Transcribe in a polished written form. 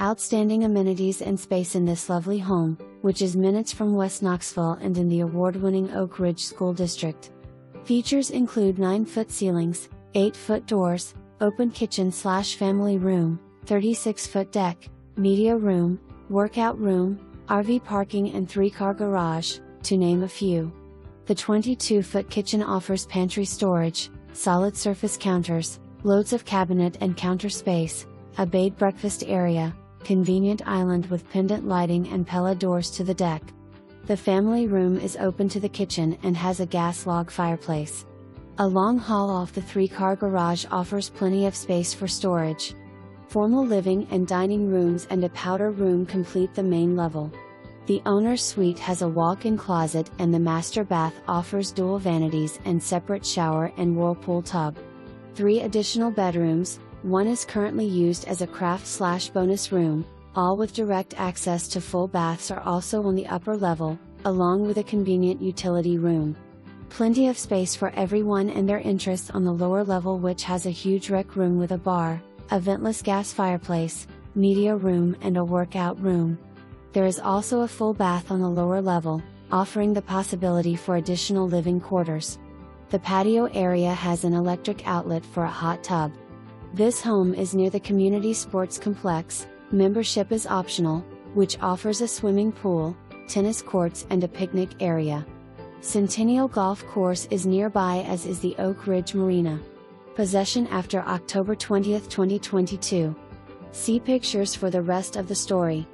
Outstanding amenities and space in this lovely home, which is minutes from West Knoxville and in the award-winning Oak Ridge School District. Features include 9-foot ceilings, 8-foot doors, open kitchen/family room, 36-foot deck, media room, workout room, RV parking and 3-car garage, to name a few. The 22-foot kitchen offers pantry storage, solid surface counters, loads of cabinet and counter space, a bayed breakfast area, convenient island with pendant lighting and Pella doors to the deck. The family room is open to the kitchen and has a gas log fireplace. A long hall off the 3-car garage offers plenty of space for storage. Formal living and dining rooms and a powder room complete the main level. The owner's suite has a walk-in closet and the master bath offers dual vanities and separate shower and whirlpool tub. 3 additional bedrooms, one is currently used as a craft/bonus room, all with direct access to full baths are also on the upper level, along with a convenient utility room. Plenty of space for everyone and their interests on the lower level, which has a huge rec room with a bar, a ventless gas fireplace, media room and a workout room. There is also a full bath on the lower level, offering the possibility for additional living quarters. The patio area has an electric outlet for a hot tub. This home is near the community sports complex. Membership is optional, which offers a swimming pool, tennis courts and a picnic area. Centennial Golf Course is nearby, as is the Oak Ridge Marina. Possession after October 20, 2022. See pictures for the rest of the story.